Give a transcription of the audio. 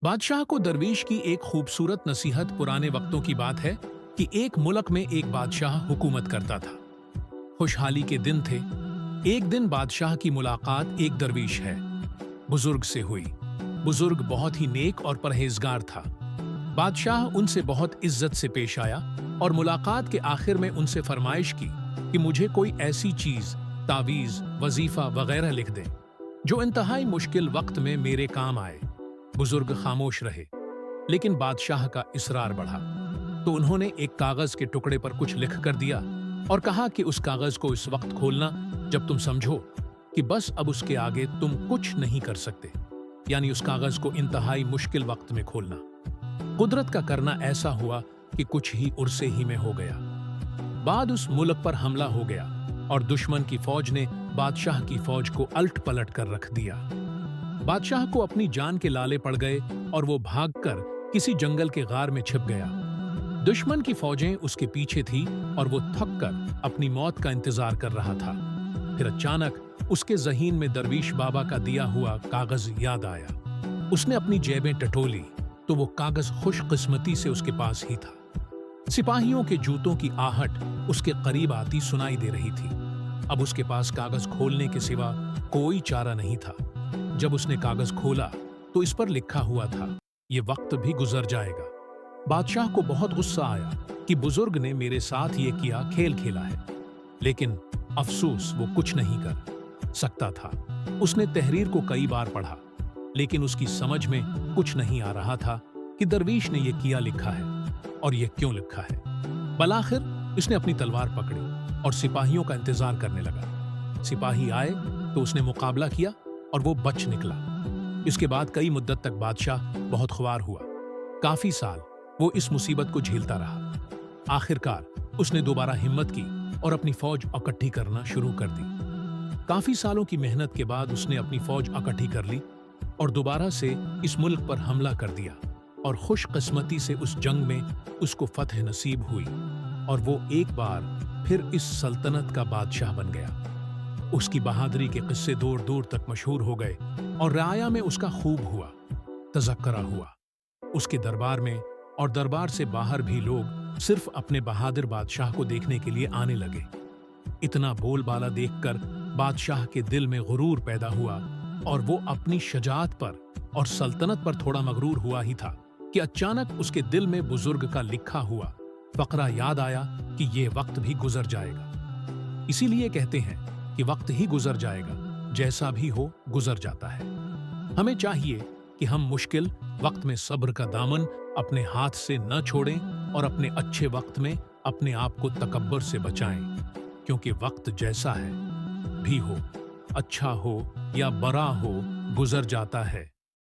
बादशाह को दरवेश की एक खूबसूरत नसीहत पुराने वक्तों की बात है कि एक मुल्क में एक बादशाह हुकूमत करता था। खुशहाली के दिन थे। एक दिन बादशाह की मुलाकात एक दरवेश है बुजुर्ग से हुई। बुजुर्ग बहुत ही नेक और परहेजगार था। बादशाह उनसे बहुत इज्जत से पेश आया और मुलाकात के आखिर में उनसे फरमाइश की कि मुझे कोई ऐसी चीज, तावीज, वजीफा वगैरह लिख दें जो इंतहाई मुश्किल वक्त में मेरे काम आए। बुजुर्ग खामोश रहे, लेकिन बादशाह का इसरार बढ़ा तो उन्होंने एक कागज के टुकड़े पर कुछ लिख कर दिया और कहा कि उस कागज को इस वक्त खोलना जब तुम समझो कि बस अब उसके आगे तुम कुछ नहीं कर सकते, यानी उस कागज को इंतहाई मुश्किल वक्त में खोलना। कुदरत का करना ऐसा हुआ कि कुछ ही उर्से ही में हो गया। बाद उस मुल्क पर हमला हो गया और दुश्मन की फौज ने बादशाह की फौज को अलट पलट कर रख दिया। बादशाह को अपनी जान के लाले पड़ गए और वो भागकर किसी जंगल के गार में छिप गया। दुश्मन की फौजें उसके पीछे थी और वो थक कर अपनी मौत का इंतजार कर रहा था। फिर अचानक उसके ज़हीन में दरवीश बाबा का दिया हुआ कागज याद आया। उसने अपनी जेबें टटोली तो वो कागज खुशकिस्मती से उसके पास ही था। सिपाहियों के जूतों की आहट उसके करीब आती सुनाई दे रही थी। अब उसके पास कागज खोलने के सिवा कोई चारा नहीं था। जब उसने कागज खोला तो इस पर लिखा हुआ था, ये वक्त भी गुजर जाएगा। बादशाह को बहुत गुस्सा आया कि बुजुर्ग ने मेरे साथ ये किया खेल खेला है, लेकिन अफसोस वो कुछ नहीं कर सकता था। उसने तहरीर को कई बार पढ़ा, लेकिन उसकी समझ में कुछ नहीं आ रहा था कि दरवीश ने ये किया लिखा है और ये क्यों लिखा है। बलाखिर उसने अपनी तलवार पकड़ी और सिपाहियों का इंतजार करने लगा। सिपाही आए तो उसने मुकाबला किया और वो बच निकला। इसके बाद कई मुद्दत तक बादशाह बहुत ख्वार हुआ। काफी साल वो इस मुसीबत को झेलता रहा। आखिरकार उसने दोबारा हिम्मत की और अपनी फौज इकट्ठी करना शुरू कर दी। काफी सालों की मेहनत के बाद उसने अपनी फौज इकट्ठी कर ली और दोबारा से इस मुल्क पर हमला कर दिया और खुशकिस्मती से उस जंग में उसको फतह नसीब हुई और वो एक बार फिर इस सल्तनत का बादशाह बन गया। उसकी बहादुरी के किस्से दूर दूर तक मशहूर हो गए और राया में उसका खूब हुआ, तज़क्करा हुआ। उसके दरबार में और दरबार से बाहर भी लोग सिर्फ अपने बहादुर बादशाह को देखने के लिए आने लगे। इतना बोलबाला देखकर बादशाह के दिल में गुरूर पैदा हुआ और वो अपनी शजाअत पर और सल्तनत पर थोड़ा मगरूर हुआ ही था कि अचानक उसके दिल में बुजुर्ग का लिखा हुआ फकरा याद आया कि ये वक्त भी गुजर जाएगा। इसीलिए कहते हैं कि वक्त ही गुजर जाएगा, जैसा भी हो गुजर जाता है। हमें चाहिए कि हम मुश्किल वक्त में सब्र का दामन अपने हाथ से न छोड़ें और अपने अच्छे वक्त में अपने आप को तकब्बर से बचाएं, क्योंकि वक्त जैसा है भी हो, अच्छा हो या बरा हो, गुजर जाता है।